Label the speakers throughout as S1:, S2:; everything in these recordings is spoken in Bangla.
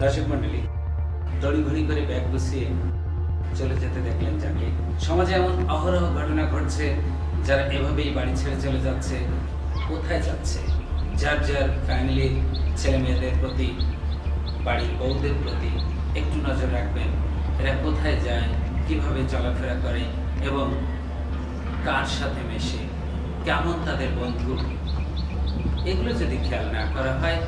S1: দর্শক মন্ডলী, তড়িঘড়ি করে ব্যাগ গুছিয়ে চলে যেতে দেখলেন যাকে। সমাজে এমন অহরহ ঘটনা ঘটছে, যারা এভাবেই বাড়ি ছেড়ে চলে যাচ্ছে। কোথায় যাচ্ছে? যার যার ফ্যামিলির ছেলে মেয়েদের প্রতি, বাড়ির বউদের প্রতি একটু নজর রাখবেন। এরা কোথায় যায়, কিভাবে চলাফেরা করে এবং কার সাথে মেশে, কেমন তাদের বন্ধু, এগুলো যদি খেয়াল না করা হয়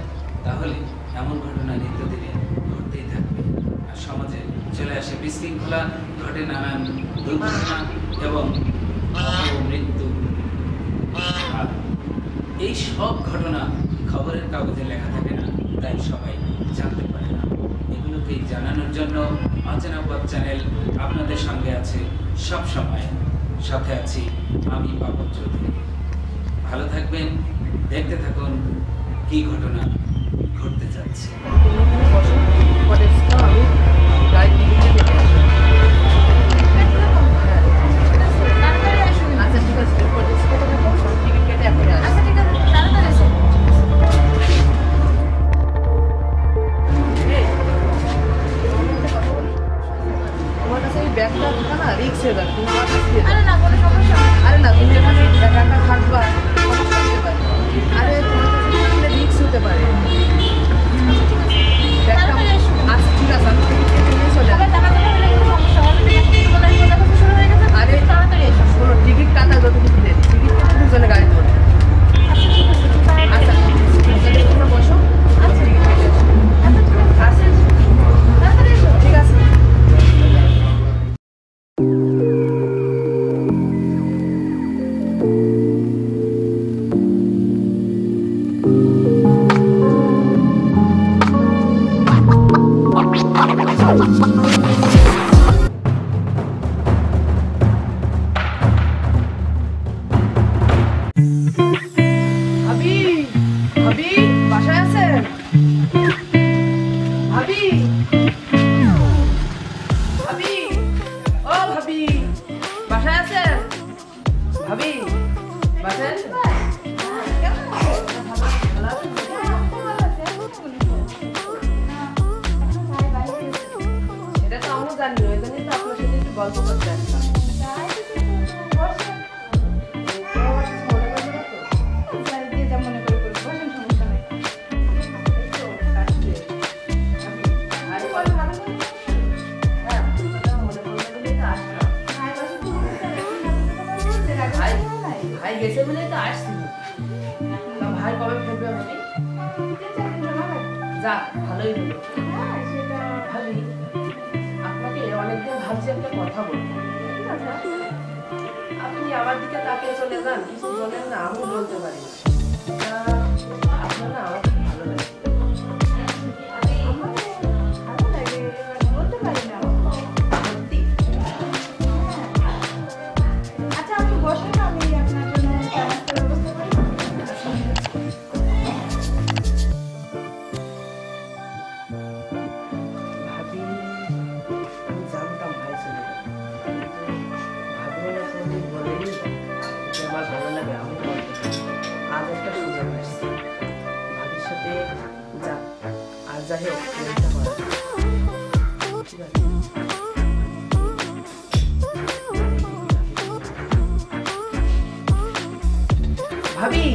S1: তাহলে এমন ঘটনা নিত্যদিনে ঘটতেই থাকবে। আর সমাজে চলে আসে বিশৃঙ্খলা, ঘটে নানান দুর্ঘটনা এবং মৃত্যু। আর এই সব ঘটনা খবরের কাগজে লেখা থাকে না, তাই সবাই জানতে পারে না। এগুলোকেই জানানোর জন্য অচেনা পথ চ্যানেল আপনাদের সঙ্গে আছে সব সময়। সাথে আছি আমি পাপন চৌধুরী। ভালো থাকবেন, দেখতে থাকুন কি ঘটনা ঘটতে যাচ্ছে।
S2: ব্যাগটা থাকা না রিক্স হয়ে যাবে। আরে না, কোনো সমস্যা নেই। আরে না, তুমি এখানে একা থাকবা, সমস্যা হতে পারে। আরে তোমার কাছে রিক্স হতে পারে। ব্যাগটা আচ্ছা ঠিক আছে, আমি নিয়ে চলে আরে তাড়াতাড়ি এসো। কোনো টিকিট কাটা যত কিছু দেয়, টিকিট কেটে দুজনে গাড়ি ধরে। আচ্ছা তোমরা বসো, আচ্ছা টিকিট কেটে এসো। আচ্ছা তাড়াতাড়ি এসো। ঠিক আছে। ভালোই হলো। ভাবি, আপনাকে অনেকদিন ভাবছি একটা কথা বলবো। আপনি আমার দিকে তাকিয়ে চলে যান, কিছু বলেন না, আমি বলতে পারি না। আপনার না আমার খুব ভালো লাগে। বলতে পারি না সত্যি। আচ্ছা আপনি বসেন, আমি আপনার জন্য ব্যবস্থা করি। ভাবি,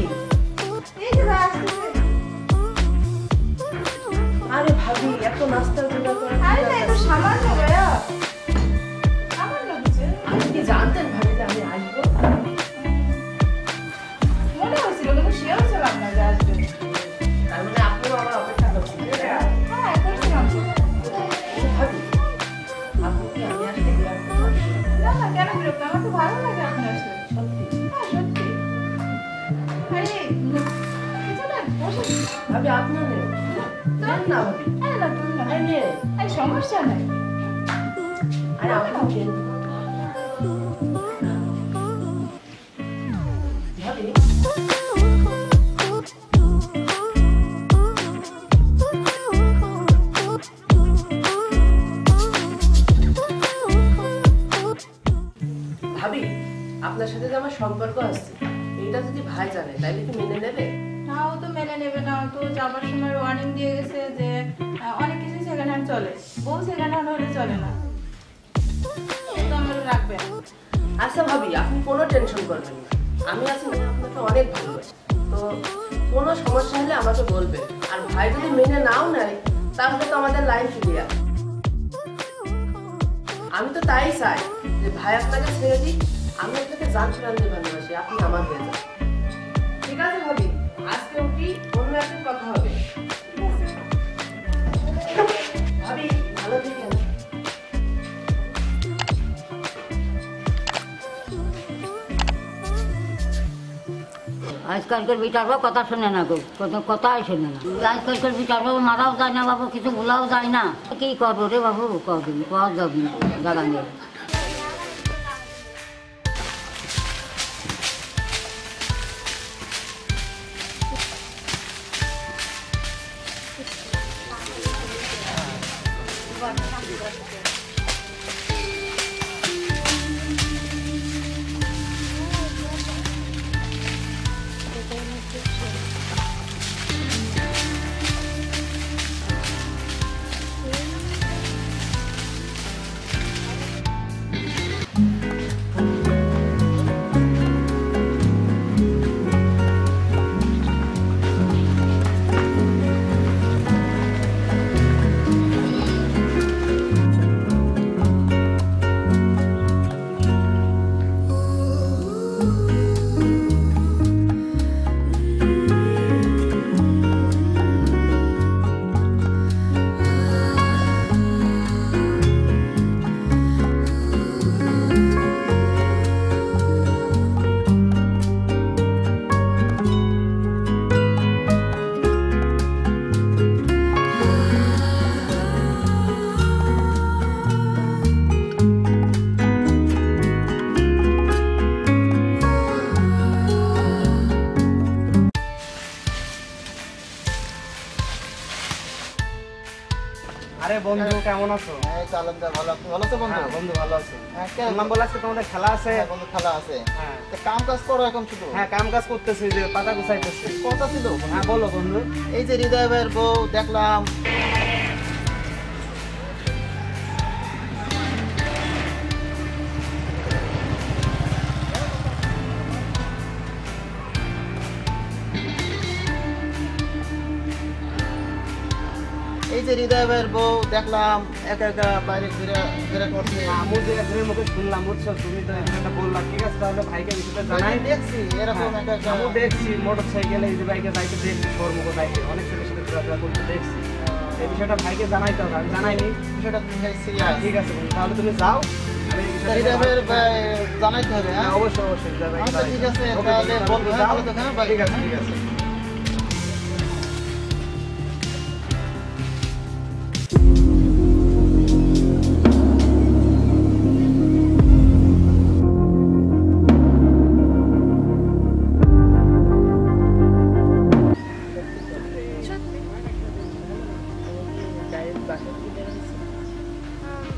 S2: আরে ভাবি এত নাস্তার জোগাড় করে। আরে না, এটা সামান্য ভাইয়া, সামান্য কিছু। আপনি কি জানতেন ভাবি যে আমি আসবো? মনে হয়েছিল, কিন্তু শিওর ছিলাম না যে আসবে। তার মানে আপনিও আমার অপেক্ষা করছেন? হ্যাঁ করছিলাম। ভাবি আপনি কি আমি আসতে বিরক্ত? না না, কেন বিরক্ত? আমার তো ভালো লাগে আপনি আসলে। সত্যি? হ্যাঁ সত্যি। আরে কিছু না, বসে ভাবি আপনার নেই না ভাবি। আরে না তুমি না, আরে নেই, আরে সমস্যা নাই। আরে আপনি ভাবি ভাবি আপনার সাথে যে আমার সম্পর্ক আছে, এটা যদি ভাই জানে তাহলে কি মেনে নেবে?
S3: না, ও তো মেনে নেবে না। তো যাবার সময় ওয়ার্নিং দিয়ে গেছে যে অনেক কিছু
S2: চলে, বউ সেকেন্ড হ্যান্ড হলে চলে না। একদম রাখবেন।
S3: আচ্ছা ভাবি, আপনি কোনো টেনশন করবেন না, আমি আছি না, আপনাকে অনেক ভালোবাসি। তো কোনো সমস্যা হলে আমাকে বলবেন। আর ভাই যদি মেনে নাও নেয় তাহলে তো আমাদের লাইন ক্লিয়ার। আমি তো তাই চাই যে ভাই আপনাকে ছেড়ে দিই, আমি আপনাকে জান প্রাণ দিয়ে ভালোবাসি, আপনি আমার হয়ে যান। ঠিক আছে ভাবি, আজকে উঠি, অন্য একদিন কথা হবে। ভাবি ভালো থেকেন।
S4: আজকালকার বিচারও কথা শোনে না গো, কোনো কথাই শোনে না। আজকালকার বিচারও মারাও যায় না বাবু, কিছু ভুলাও যায় না। কি করবো রে বাবু, কদিন পাওয়া যাবি জায়গা নেই।
S5: আরে বন্ধু কেমন আছো?
S6: এই তো আলহামদুলিল্লাহ ভালো। আপনি ভালো আছো বন্ধু?
S5: হ্যাঁ বন্ধু ভালো আছি।
S6: হ্যাঁ,
S5: শুনলাম বলে আজকে তোমাদের খেলা আছে।
S6: হ্যাঁ বন্ধু, খেলা আছে।
S5: হ্যাঁ
S6: তো কাম কাজ করো এখন শুধু।
S5: হ্যাঁ কাম কাজ করতেছি, যে পাতা গুছাইতেছি।
S6: কথা ছিল বন্ধু।
S5: হ্যাঁ বলো বন্ধু।
S6: এই যে হৃদয় ভাইয়ের বউ দেখলাম, এই যে হৃদয় ভাইয়ের বউ দেখলাম একা একা বাইরে ঘুরে ঘুরে করছে।
S5: আমি যে একজনের মুখে শুনলাম, বুঝছো, তুমি তো এই বিষয়টা বললা। ঠিক আছে, তাহলে ভাইকে বিষয়টা জানাই।
S6: দেখছি এরকম একা একা।
S5: আমি দেখছি মোটর সাইকেলে এই যে বাইকে যাইতে দেখছি, সরমুখ বাইকে অনেক ছেলের সাথে ঘোরাফেরা করতে দেখছি। এই বিষয়টা ভাইকে জানাইতে হবে, আমি জানাইনি।
S6: বিষয়টা সিরিয়াস।
S5: ঠিক আছে বন্ধু, তাহলে তুমি যাও। আমি এই বিষয়টা
S6: হৃদয় ভাইয়ের জানাইতে হবে।
S5: হ্যাঁ
S6: হ্যাঁ
S5: অবশ্যই অবশ্যই যাবে।
S6: আচ্ছা ঠিক আছে,
S5: ওকে,
S6: তাহলে
S5: তুমি
S6: বলবো। হ্যাঁ
S5: যাও।
S6: ভালো থেকো। হ্যাঁ বাই।
S5: ঠিক আছে ঠিক আছে।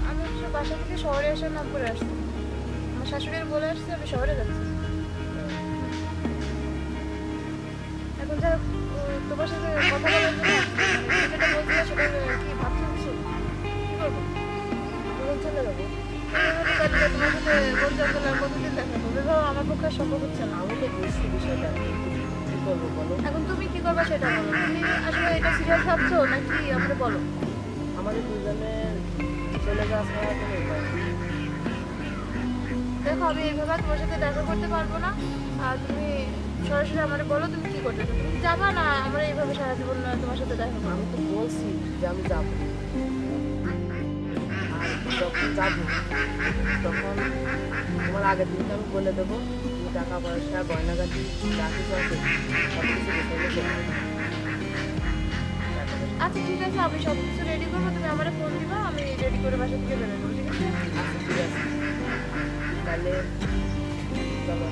S7: আমি হচ্ছে বাসা থেকে শহরে আসার নাম করে আসছি। আমার শাশুড়ির বলে আসছি আমি শহরে যাচ্ছি। এখন যা তোমার সাথে কথা বলার জন্য যেটা বলছি সেটা কি ভাবছো কিছু? কি করবো? বলে চলে যাবো। তোমার সাথে বন জঙ্গল আর কতদিন দেখা করবে ভাবো, আমার পক্ষে আর সম্ভব হচ্ছে না।
S3: আমি তো বুঝছি বিষয়টা, কি করবো বলো।
S7: এখন তুমি কি করবে সেটা বলো। তুমি আসলে এটা সিরিয়াস ভাবছো নাকি আমাকে বলো।
S3: আমাদের দুজনের চলে যাওয়া ছাড়া কোনো উপায় নেই।
S7: দেখো আমি এইভাবে তোমার সাথে দেখা করতে পারবো না। আর তুমি সরাসরি আমার বলো তুমি কি করতে চাও। তুমি যাবা না আমরা এইভাবে সারা জীবন তোমার সাথে দেখা করবো।
S3: আমি তো বলছি যে আমি যাবো, আর যখন যাবো তখন তোমার আগের দিনকে আমি বলে দেবো, তুমি টাকা পয়সা গয়নাগাটি যা কিছু আছে সব কিছু গোছানো চলে যাবে।
S7: আচ্ছা ঠিক আছে, আমি সব কিছু রেডি করবো, তুমি আমার ফোন দিবা, আমি রেডি করে বাসা থেকে বেরোবো। ঠিক আছে?
S3: আচ্ছা ঠিক আছে, তাহলে চলো।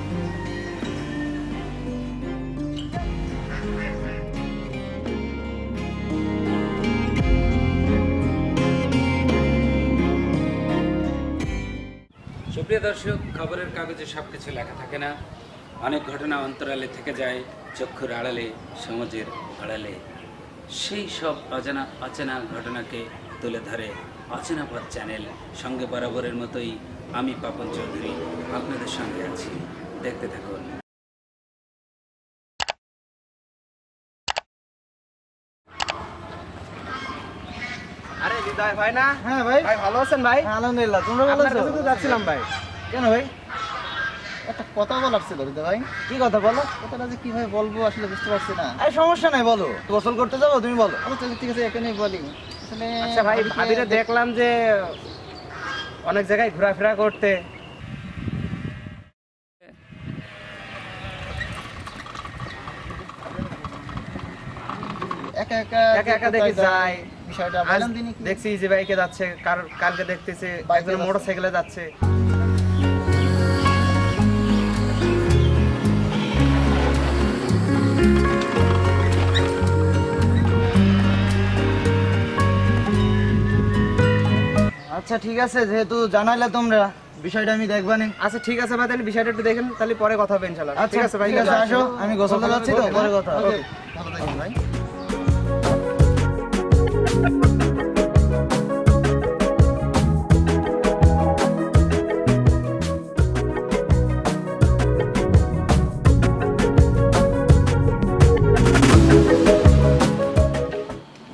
S1: সুপ্রিয় দর্শক, খবরের কাগজে সব কিছু লেখা থাকে না। অনেক ঘটনা অন্তরালে থেকে যায়, চক্ষুর আড়ালে, সমাজের আড়ালে। সেই সব অজানা অচেনা ঘটনাকে তুলে ধরে অচেনা পথ চ্যানেল। সঙ্গে বরাবরের মতোই আমি পাপন চৌধুরী আপনাদের সঙ্গে আছি, দেখতে থাকুন।
S5: আরে হৃদয় ভাই না?
S6: হ্যাঁ ভাই।
S5: ভাই ভালো আছেন ভাই?
S6: হ্যাঁ, আলহামদুলিল্লাহ। তোমরা ভালো
S5: আপনার
S6: আছো?
S5: কাছে তো যাচ্ছিলাম ভাই।
S6: কেন ভাই? একটা কথা বলার ছিল রিদা ভাই।
S5: কি কথা বলো?
S6: কথাটা যে কিভাবে বলবো আসলে বুঝতে পারছি না।
S5: আরে সমস্যা নাই, বলো। গোসল করতে যাবো, তুমি বলো।
S6: আচ্ছা ঠিক আছে, এখানেই বলি। আসলে
S5: আচ্ছা ভাই, ভাবিরে দেখলাম যে অনেক জায়গায় ঘোরাফেরা করতে।
S6: একা একা
S5: একা একা দেখি যায়।
S6: বিষয়টা
S5: আজ
S6: বললাম দিনই কি?
S5: দেখছি যে বাইকে যাচ্ছে, কালকে দেখতেছি
S6: বাইকে
S5: একজন
S6: যাচ্ছে।
S5: মোটরসাইকেলে যাচ্ছে।
S6: আচ্ছা ঠিক আছে, যেহেতু জানাইলে তোমরা, বিষয়টা আমি দেখবানি।
S5: আচ্ছা ঠিক আছে ভাই, তাহলে বিষয়টা একটু দেখেন, তাহলে পরে কথা হবে ইনশাআল্লাহ।
S6: আচ্ছা
S5: ঠিক আছে ভাই,
S6: ঠিক আছে, আসো, আমি গোসল
S5: ওকে,
S6: যাচ্ছি তো,
S5: ওকে,
S6: পরে কথা হবে।
S5: ওকে।
S6: ভালো থাকেন ভাই।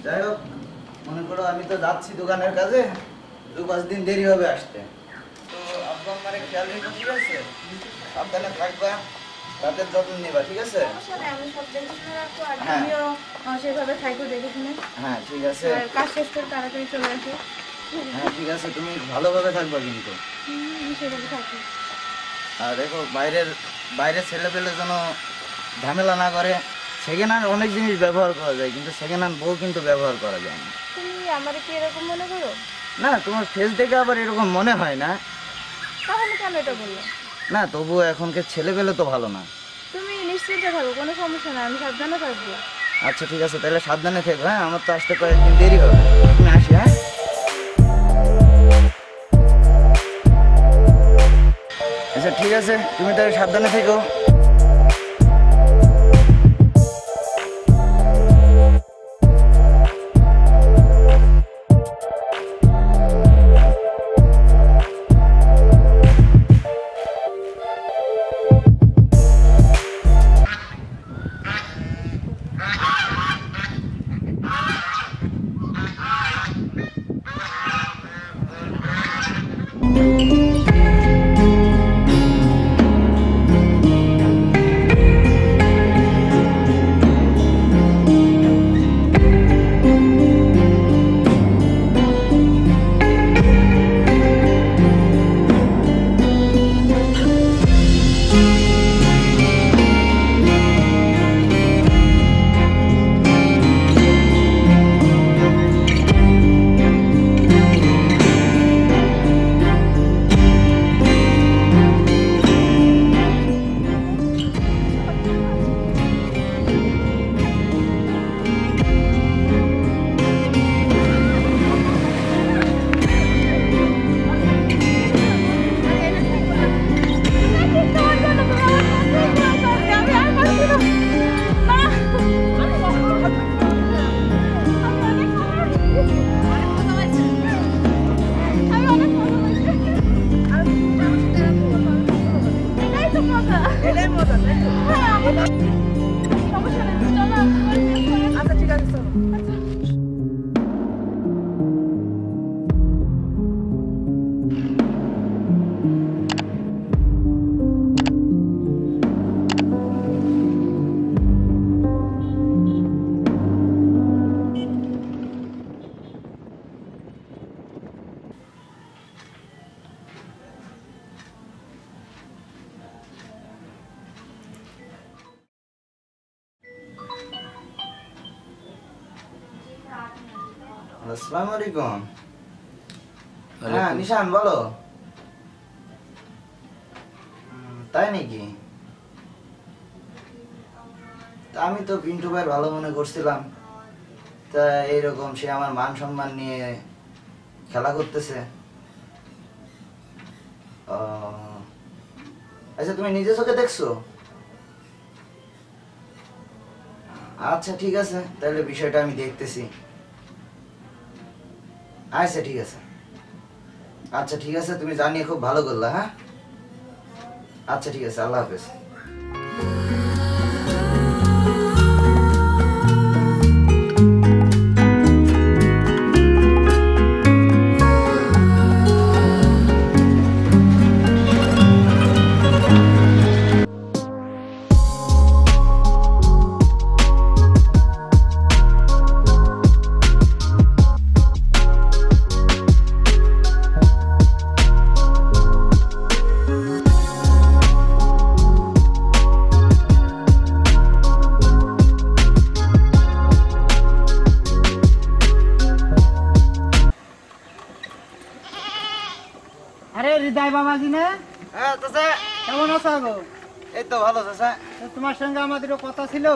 S6: যাই হোক, মনে করো আমি তো যাচ্ছি দোকানের কাজে, 2-5 দিন দেরি হবে আসতে। তো আব্বা আমারে খেয়াল রেখো, ঠিক আছে? সাবধানে থাকবা, তাদের যত্ন নিবা, ঠিক আছে?
S7: সমস্যা নেই, আমি সব দেখে রাখবো। আর
S6: হ্যাঁ।
S7: তুমিও সেভাবে থাইকো দেখে শুনে।
S6: হ্যাঁ ঠিক আছে।
S7: আর কাজ শেষ করে তাড়াতাড়ি চলে আসো।
S6: হ্যাঁ ঠিক আছে, তুমি ভালোভাবে থাকবা কিন্তু।
S7: আমি সেভাবে থাকি।
S6: আর দেখো, বাইরের ছেলে পেলে যেন ঝামেলা না করে। সেকেন্ড হ্যান্ড অনেক জিনিস ব্যবহার করা যায়, কিন্তু সেকেন্ড হ্যান্ড বউ কিন্তু ব্যবহার করা যায় না।
S7: তুমি আমার কি এরকম মনে করো?
S6: না, তোমার ফেস দেখে আবার এরকম মনে হয় না।
S7: তাহলে কেন এটা বললো?
S6: না, তবুও এখনকার ছেলে পেলে তো ভালো না।
S7: তুমি নিশ্চিন্তে থাকো, কোনো সমস্যা নাই, আমি সাবধানে থাকবো।
S6: আচ্ছা ঠিক আছে, তাহলে সাবধানে থেকো। হ্যাঁ, আমার তো আসতে কয়েকদিন দেরি হবে, তুমি আসি। হ্যাঁ আচ্ছা ঠিক আছে, তুমি তাহলে সাবধানে থেকো।
S7: আচ্ছা ঠিক আছে, চলো।
S6: আসসালামু আলাইকুম। হ্যাঁ নিশান, বলো। তাই নাকি? তা আমি তো পিন্টু ভাই ভালো মনে করছিলাম, তা এইরকম সে আমার মান সম্মান নিয়ে খেলা করতেছে। আচ্ছা, তুমি নিজে চোখে দেখছো? আচ্ছা ঠিক আছে, তাহলে বিষয়টা আমি দেখতেছি। আচ্ছা ঠিক আছে, আচ্ছা ঠিক আছে, তুমি জানিয়ে খুব ভালো করলা। হ্যাঁ আচ্ছা ঠিক আছে, আল্লাহ হাফেজ।
S5: আরে হৃদয় বাবাজি না,
S6: হ্যাঁ চাচা,
S5: কেমন আছো গো?
S6: এই তো ভালো চাচা।
S5: তোমার সঙ্গে আমাদেরও কথা ছিল,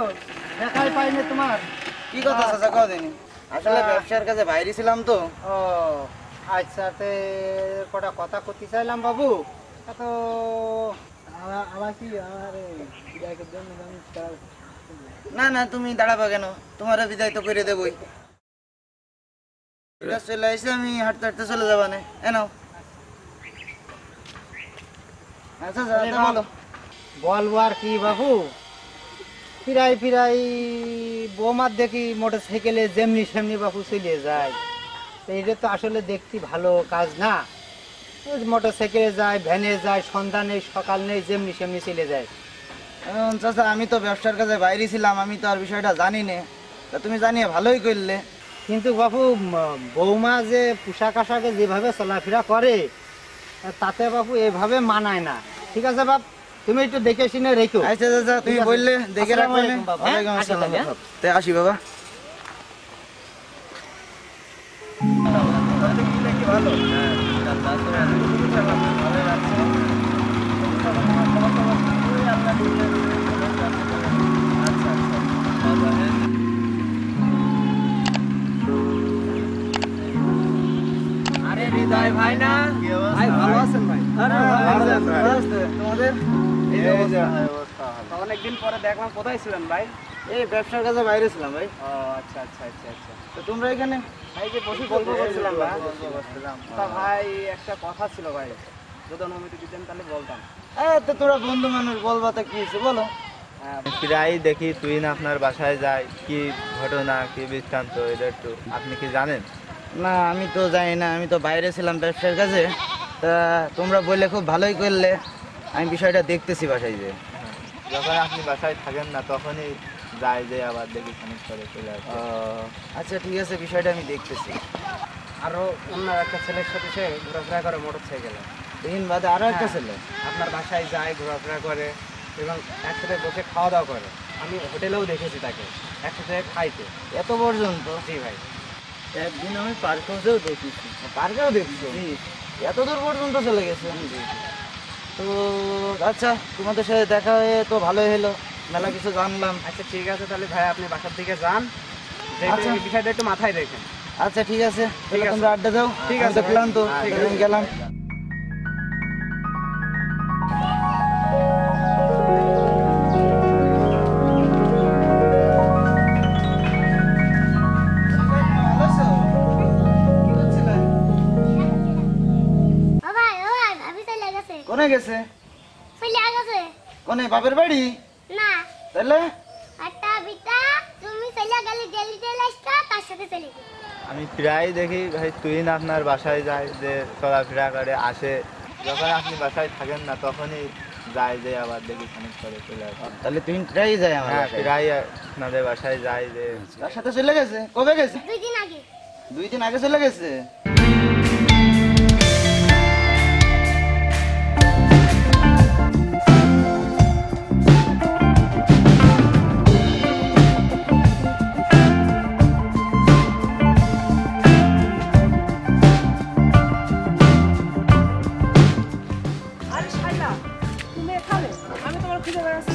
S5: দেখাই পাইনি তোমার।
S6: কি কথা চাচা কদিন? আসলে ব্যবসার কাজে বাইরে ছিলাম তো।
S5: ও আচ্ছা, তে কটা কথা করতে চাইলাম বাবু। তো আমার কি আমার
S6: না না, তুমি দাঁড়াবা কেন? তোমারও বিদায় তো করে দেবই। চলে আসে, আমি হাঁটতে হাঁটতে চলে যাবা না। এনাও। আচ্ছা বলো।
S5: বলবো আর কি বাবু, ফিরাই ফিরাই বৌমার দেখি মোটর সাইকেলে যেমনি সেমনি বাবু চলে যায়। তো এটা তো আসলে দেখতে ভালো কাজ না। মোটর সাইকেলে যায়, ভ্যানে যায়, সন্ধ্যা নেই সকাল নেই, যেমনি সেমনি চলে যায়।
S6: চাচা, আমি তো ব্যবসার কাজে বাইরে ছিলাম, আমি তো আর বিষয়টা জানি না। তা তুমি জানিয়ে ভালোই করলে।
S5: কিন্তু বাবু বৌমা যে পোশাক আশাকে যেভাবে চলাফেরা করে, তাতে বাবু এভাবে মানায় না। ঠিক আছে বাপ, তুমি একটু দেখে শুনে রেখো।
S6: আচ্ছা চাচা, তুমি বললে দেখে রাখবে। ওয়ালাইকুম আসসালাম। তাই আসি বাবা।
S5: আরে হৃদয় ভাই না ভাই, ভালো আছেন ভাই?
S6: তোমাদের
S5: অনেকদিন পরে দেখলাম, কোথায় ছিলেন ভাই?
S6: এই ব্যবসার কাজে বাইরে ছিলাম ভাই।
S5: ও আচ্ছা আচ্ছা আচ্ছা আচ্ছা।
S6: তো তোমরা এখানে?
S5: ভাই যে বসে গল্প করছিলাম ভাই। তা ভাই একটা কথা ছিল ভাই, যদি অনুমতি দিতেন তাহলে বলতাম।
S6: তো তোরা বন্ধু মানুষ, বলবা তো কি হয়েছে বলো।
S8: প্রায় দেখি তুহিন আপনার বাসায় যায়, কি ঘটনা কি বৃত্তান্ত এটা একটু আপনি কি জানেন?
S6: না, আমি তো জানি না, আমি তো বাইরে ছিলাম ব্যবসার কাজে। তা তোমরা বললে খুব ভালোই করলে, আমি বিষয়টা দেখতেছি বাসায় যে।
S8: যখন আপনি বাসায় থাকেন না তখনই যায়, যে আবার দেখি খানিক করে চলে আসে।
S6: আচ্ছা ঠিক আছে, বিষয়টা আমি দেখতেছি।
S5: আরো অন্য একটা ছেলের সাথে সে ঘোরাফেরা করে মোটর সাইকেলে।
S6: দিন বাদে আরো একটা ছেলে?
S5: আপনার বাসায় যায়, ঘোরাফেরা করে এবং একসাথে বসে খাওয়া দাওয়া করে। আমি হোটেলেও দেখেছি তাকে একসাথে খাইতে।
S6: এত পর্যন্ত?
S5: জি ভাই।
S6: একদিন আমি পার্কেও দেখেছি। পার্কেও দেখছি? এত দূর পর্যন্ত চলে গেছে? তো আচ্ছা, তোমাদের সাথে দেখা হয়ে তো ভালোই হলো, মেলা কিছু জানলাম।
S5: আচ্ছা ঠিক আছে, তাহলে ভাই আপনি বাসার দিকে যান,
S6: আচ্ছা।
S5: এই বিষয়টা একটু মাথায় রেখেন।
S6: আচ্ছা ঠিক আছে,
S5: ঠিক আছে।
S6: তোমরা আড্ডা দাও।
S5: ঠিক
S6: আমি
S5: আছে
S6: তো
S5: ভাই।
S6: ক্লান্ত,
S5: ঠিক
S6: আমি গেলাম। কোনে গেছে? কোনে, বাপের বাড়ি?
S7: না,
S6: তাহলে
S7: একটা বিটা তুমি চলে গেলে গেলি চলে আসতা, তার সাথে চলে গেলি।
S8: আমি প্রায় দেখি ভাই তুহিন আপনার বাসায় যায়, যে চলাফেরা করে আসে। যখন আপনি বাসায় থাকেন না তখনই যায়, যে আবার দেখি খানিক করে চলে আসে।
S6: তাহলে তুই প্রায় যায় আমার
S8: হ্যাঁ,
S6: বাসায়?
S8: প্রায় আপনাদের বাসায় যায়। যে
S6: তার সাথে চলে গেছে? কবে গেছে?
S7: 2 দিন আগে।
S6: 2 দিন আগে চলে গেছে?
S3: আরে শাইলা, তুমি এখানে? আমি তোমার খুঁজে বেড়াচ্ছি।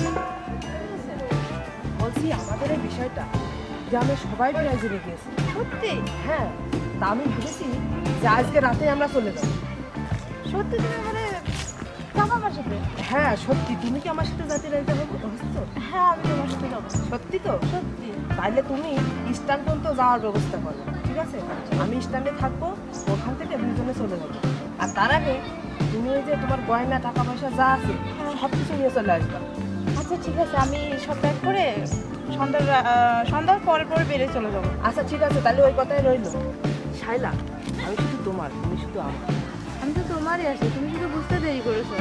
S3: বলছি আমাদের এই বিষয়টা গ্রামে সবাই প্রায় জেনে গিয়েছে। সত্যি? হ্যাঁ, তা আমি ভেবেছি যে আজকে রাতে আমরা চলে যাব।
S7: সত্যি তুমি মানে যাবো আমার সাথে?
S3: হ্যাঁ সত্যি। তুমি কি আমার সাথে যেতে রাইতে হবে?
S7: হ্যাঁ, আমি তোমার সাথে যাবো।
S3: সত্যি তো?
S7: সত্যি।
S3: তাইলে তুমি স্টান পর্যন্ত যাওয়ার ব্যবস্থা করো। ঠিক আছে? আমি স্ট্যান্ডে থাকবো, ওখান থেকে দুজনে চলে যাবো। আর তার আগে তুমি ওই যে তোমার গয়না টাকা পয়সা যা আছে সব কিছু নিয়ে চলে আসবা।
S7: আচ্ছা ঠিক আছে, আমি সব প্যাক করে সন্ধ্যার পরে পরে বেরিয়ে চলে যাবো।
S3: আচ্ছা ঠিক আছে, তাহলে ওই কথাই রইলো। শাইলা, আমি শুধু তোমার, তুমি শুধু আমার।
S7: আমি তো তোমারই আছি, তুমি শুধু বুঝতে দেরি করেছো।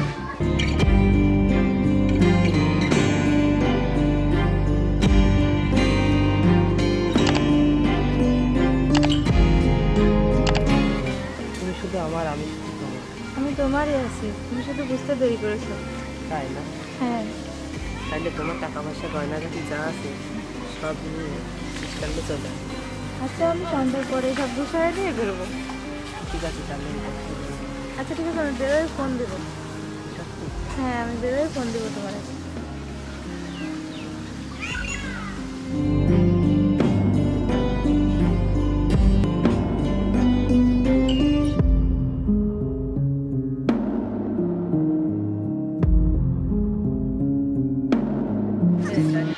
S3: তুমি শুধু আমার, আমি শুধু তোমার।
S7: আমি তোমারই আছি, তুমি শুধু বুঝতে দেরি করেছো।
S3: তাই না?
S7: হ্যাঁ।
S3: তাহলে তোমার টাকা পয়সা গয়নাগাটি যা আছে সব নিয়ে স্ট্যান্ডে চলে আসবে।
S7: আচ্ছা, আমি সন্ধ্যার পরে সব গুছিয়ে দিয়ে বেরোবো।
S3: ঠিক আছে, তাহলে এই কথাই রইলো।
S7: আচ্ছা ঠিক আছে, আমি বেরোয় ফোন দেবো।
S3: সত্যি?
S7: হ্যাঁ, আমি বেরোয় ফোন দেবো তোমার।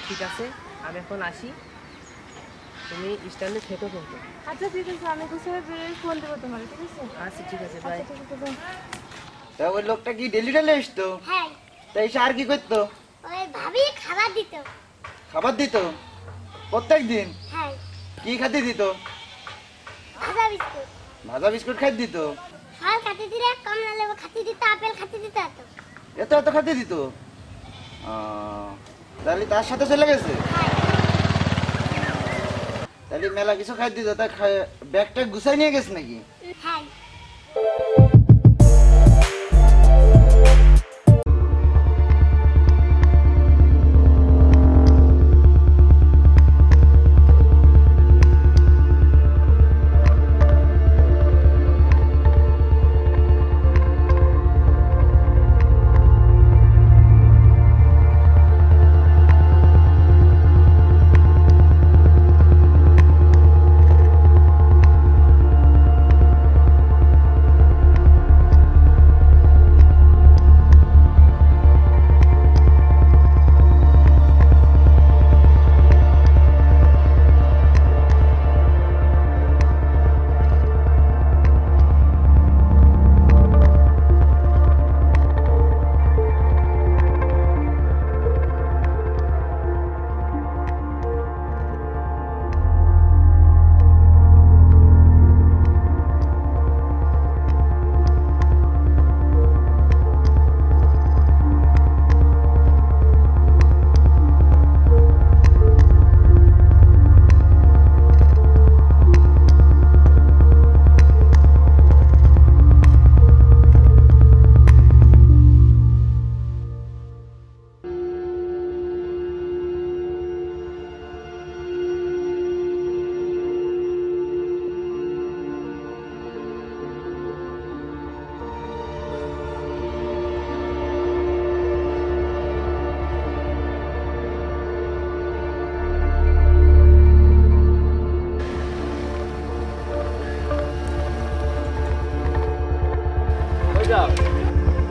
S3: ঠিক আছে, আমি এখন আসি, তুমি স্ট্যান্ডে থেকো কিন্তু।
S7: আচ্ছা ঠিক আছে, আমি গুছিয়ে বেরোয় ফোন দেবো তোমার, ঠিক আছে?
S3: আচ্ছা ঠিক আছে, বাই।
S7: আচ্ছা ঠিক আছে, bye.
S6: তা ওই লোকটা কি ডেলি ডেলি আসতো?
S9: হ্যাঁ,
S6: তা এসে আর কি করতো?
S9: ওই ভাবি খাবার দিত।
S6: খাবার দিত প্রত্যেক দিন?
S9: হ্যাঁ,
S6: কি খাতে দিত?
S9: ভাজা বিস্কুট।
S6: ভাজা বিস্কুট খাইতে দিত?
S9: ফল খাতে দিলে, কমলা লেবু খাতে দিত, আপেল খাতে দিত।
S6: এত এত খাতে দিত? তাহলে তার সাথে চলে গেছে? তাহলে মেলা কিছু খাই দিত, তা ব্যাগটা গুছাই নিয়ে গেছে নাকি?
S9: হ্যাঁ।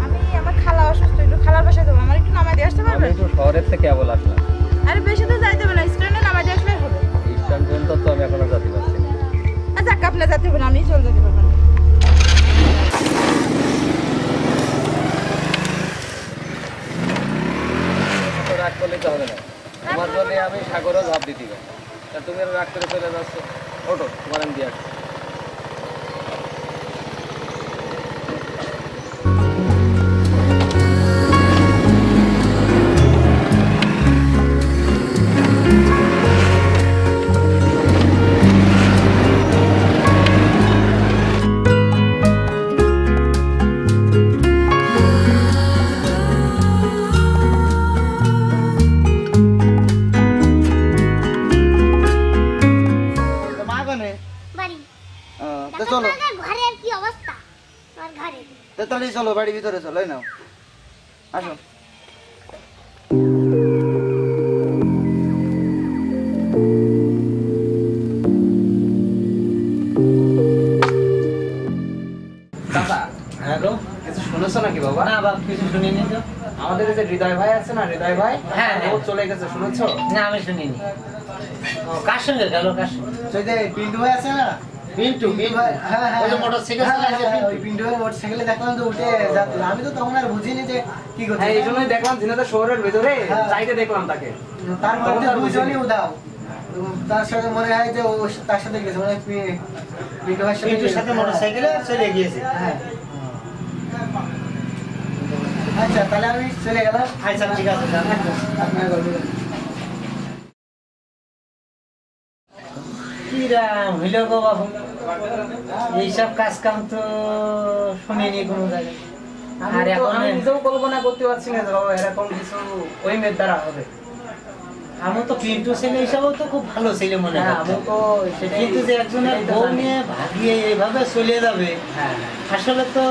S7: আমি আমার খালা অসুস্থ, একটু খালার বাসায় যাবো, আমার একটু নামাই দিয়ে আসতে পারবেন?
S10: একটু শহরের থেকে কেবল আসলাম।
S7: আরে বেশি তো যাইতে হবে না, স্ট্যান্ডে নামাই দিয়ে আসলেই হবে।
S10: স্ট্যান্ড পর্যন্ত তো আমি এখনো যেতে পারছি না।
S7: আচ্ছা আপনি যেতে হবে না, আমি চলে যেতে পারবেন।
S10: তো রাগ করলে তো হবে না, তোমার জন্য আমি সাগরও ঝাঁপ দিতে পারি। তা তুমি আর রাগ করে চলে যাচ্ছ, ওঠো তোমার আমি দিয়ে আসছি।
S6: মা কানে?
S9: বাড়ি।
S6: তো চলো,
S9: ঘরের কি অবস্থা? আমার ঘরে।
S6: তাহলে চলো বাড়ির ভিতরে চলো, এই নাও আসো।
S1: চাচা,
S5: হ্যাঁ গো,
S1: কিছু শুনেছো নাকি বাবা?
S5: না বাপ, কিছু শুনিনি তো।
S1: আমাদের এই যে হৃদয় ভাই আছে না, হৃদয় ভাই,
S5: হ্যাঁ, হ্যাঁ।
S1: ও চলে গেছে, শুনেছো?
S5: না আমি শুনিনি। ও কার সঙ্গে গেল? কার সঙ্গে?
S6: সেই যে পিন্টু ভাই আছে না,
S5: পিন্টু ভাই, হ্যাঁ হ্যাঁ
S1: ওই যে মোটরসাইকেল
S5: হ্যাঁ,
S1: চালায় যে
S5: হ্যাঁ,
S1: পিন্টু।
S5: ওই পিন্টু ভাই মোটরসাইকেলে দেখলাম তো উঠে যাচ্ছে। আমি তো তখন আর বুঝিনি যে কি করছে।
S10: হ্যাঁ এই জন্যই দেখলাম ঝিনাইদহ শহরের ভেতরে
S5: হ্যাঁ।
S10: চাইতে দেখলাম তাকে।
S5: তার
S10: তখন
S5: মধ্যে
S10: আর বুঝিনি।
S5: দুজনই উধাও। তার সাথে মনে হয় যে ও তার সাথে গেছে, মানে পিন্টু ভাইয়ের সাথে
S1: পিন্টুর সাথে মোটরসাইকেলে চলে গিয়েছে।
S5: হ্যাঁ। আচ্ছা তাহলে আমি চলে গেলাম।
S1: আচ্ছা ঠিক আছে যান।
S5: আপনার গল্প
S1: কি রাম হইল গো বাবু, এইসব কাজ কাম তো শুনিনি কোনো জায়গায়। আর এখন
S10: আমি নিজেও কল্পনা করতে পারছি না যে বাবা এরকম কিছু ওই মেয়ের দ্বারা হবে।
S1: আমি তো পিন্টু ছেলে হিসাবেও তো খুব ভালো ছেলে মনে
S10: হ্যাঁ
S1: করতাম।
S10: আমি তো সেটাই
S1: কিন্তু যে একজনের
S10: সেটাই তো
S1: বউ
S10: জানি।
S1: নিয়ে ভাগিয়ে এভাবে চলে যাবে,
S10: হ্যাঁ
S1: আসলে তো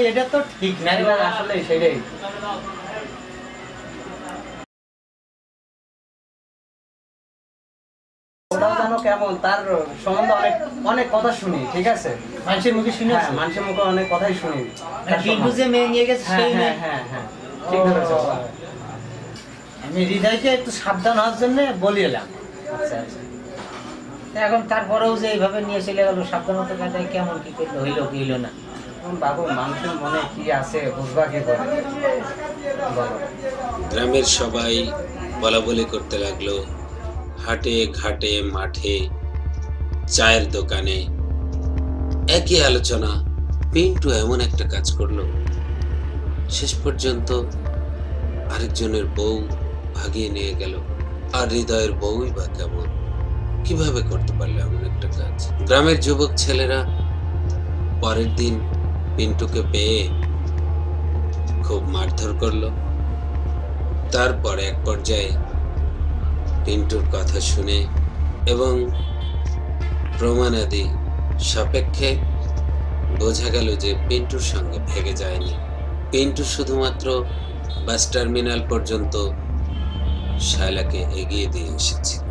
S1: এটা তো ঠিক না রে
S10: হ্যাঁ,
S1: বাবা।
S10: আসলে সেটাই। ওটাও জানো কেমন, তার সম্বন্ধে অনেক অনেক কথা শুনি, ঠিক আছে?
S1: মানুষের মুখে শুনে
S10: হ্যাঁ মানুষের মুখে অনেক কথাই শুনি।
S1: পিন্টু যে মেয়ে নিয়ে গেছে
S10: হ্যাঁ
S1: সেই
S10: হ্যাঁ
S1: মেয়ে।
S10: হ্যাঁ হ্যাঁ ঠিক ধরেছো।
S1: আমি হৃদয়কে একটু সাবধান হওয়ার জন্য বলে এলাম।
S10: আচ্ছা আচ্ছা।
S1: এখন তারপরেও যে এইভাবে নিয়ে চলে গেল, সাবধানতা কাটায় কেমন কি করলো, হইলো কি হইলো না।
S10: এখন বাবু মানুষের মনে কি আছে বুঝবা কি করে বলো।
S11: গ্রামের সবাই বলাবলি করতে লাগলো, হাটে ঘাটে মাঠে চায়ের দোকানে একই আলোচনা। পিন্টু এমন একটা কাজ করলো, শেষ পর্যন্ত আরেকজনের বউ ভাগিয়ে নিয়ে গেল। আর হৃদয়ের বউই বা কেমন, কিভাবে করতে পারলো এমন একটা কাজ? গ্রামের যুবক ছেলেরা পরের দিন পিন্টুকে পেয়ে খুব মারধর করলো। তারপর এক পর্যায়ে পিন্টুর কথা শুনে এবং প্রমাণাদি সাপেক্ষে বোঝা গেল যে পিন্টুর সঙ্গে ভেগে যায়নি। পিন্টু শুধুমাত্র বাস টার্মিনাল পর্যন্ত শায়লাকে এগিয়ে দিয়ে এসেছিল,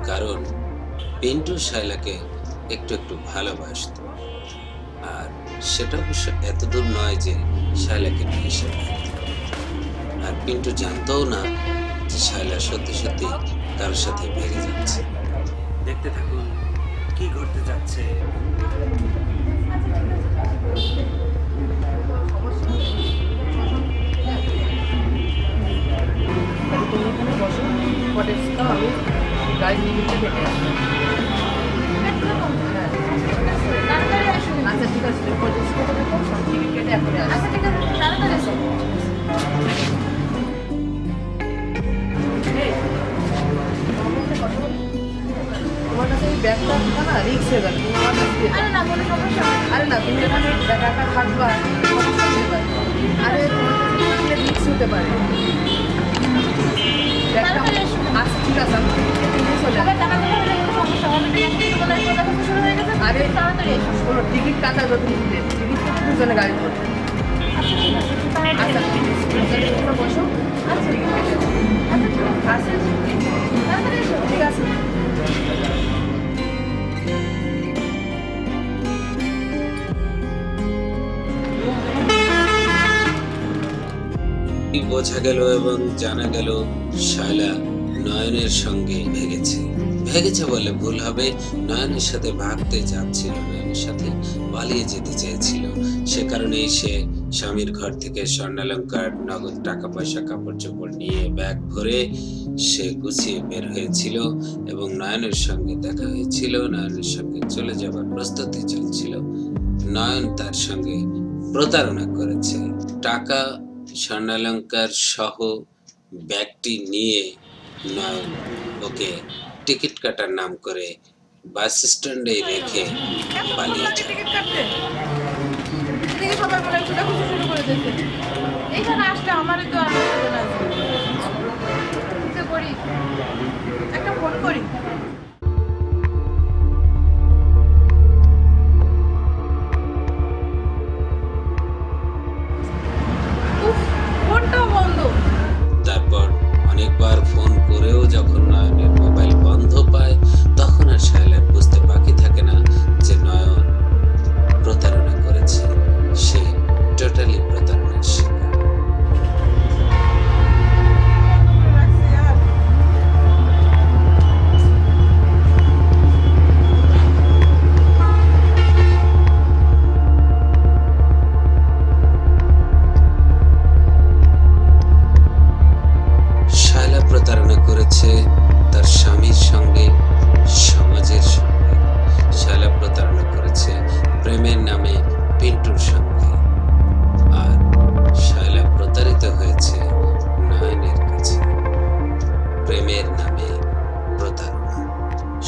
S11: কারণ পিন্টু শায়লাকে একটু একটু ভালোবাসত। আর সেটা অবশ্য এতদূর নয় যে শায়লাকে নিয়ে এসে থাকত। আর পিন্টু জানতও না যে শায়লা সত্যি সত্যি কারোর সাথে ভেগে যাচ্ছে।
S1: দেখতে থাকুন কি ঘটতে যাচ্ছে।
S3: তুমি এখানে বসো, কটেজটা আমি গাড়ি নিয়ে গিয়ে দেখে আসবো। আচ্ছা ঠিক আছে, তুমি কটেজটা দেখো, সব টিকিট কেটে এখনই আসো। আচ্ছা ঠিক আছে, তাড়াতাড়ি এসো। তোমার কাছে এই ব্যাগটা না রিক্স হয়ে গেল, তুমি আমার কাছে দিয়ে দাও। আরে না কোনো সমস্যা নেই। আরে না তুমি এখানে একা একা থাকবা, সমস্যা হতে পারে। আরে তোমার কাছে রিক্স হতে পারে। ব্যাগটা আচ্ছা ঠিক আছে, আমি নিয়ে চলে আসবো। আরে তাড়াতাড়ি এসো, কোনো টিকিট কাটা যদি টিকিট কেটে দুজনে গাড়ি ধরবে। আচ্ছা ঠিক আছে, আচ্ছা তোমরা বসো, আচ্ছা টিকিট কেটে আচ্ছা তাড়াতাড়ি এসো, ঠিক আছে।
S11: বোঝা গেল এবং জানা গেল শায়লা নয়নের সঙ্গে ভেগেছে বলে ভুল হবে। নয়নের সাথে ভাগতে যাচ্ছিল, নয়নের সাথে পালিয়ে যেতে চেয়েছিল। সে কারণেই সে স্বামীর ঘর থেকে স্বর্ণালঙ্কার, নগদ টাকা পয়সা, কাপড় চোপড় নিয়ে ব্যাগ ভরে সে গুছিয়ে বের হয়েছিল এবং নয়নের সঙ্গে দেখা হয়েছিল। নয়নের সঙ্গে চলে যাবার প্রস্তুতি চলছিল। নয়ন তার সঙ্গে প্রতারণা করেছে। টাকা, স্বর্ণালঙ্কার সহ ব্যাগটি নিয়ে নয়ন ওকে টিকিট কাটার নাম করে বাস স্ট্যান্ডে রেখে পালিয়ে যায়।
S7: সবাই বলে খোঁজাখুঁজি শুরু করে দিয়েছে। এইখানে আসলে আমারই তো আনন্দ না করি, একটা ফোন করি। ফোনটাও বন্ধ।
S11: তারপর অনেকবার ফোন করেও যখন নয়নের মোবাইল বন্ধ পায়, তখন আর শায়লার বুঝতে বাকি থাকে না যে নয়ন প্রতারণা করেছে। সে টোটালি প্রতারণার শিকার।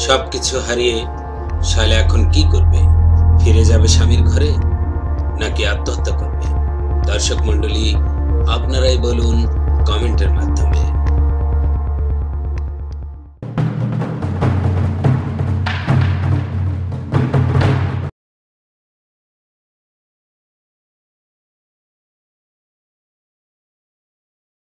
S11: সবকিছু হারিয়ে শায়লা এখন কি করবে? ফিরে যাবে স্বামীর ঘরে নাকি আত্মহত্যা করবে? দর্শক মণ্ডলী, আপনারাই বলুন কমেন্টের মাধ্যমে।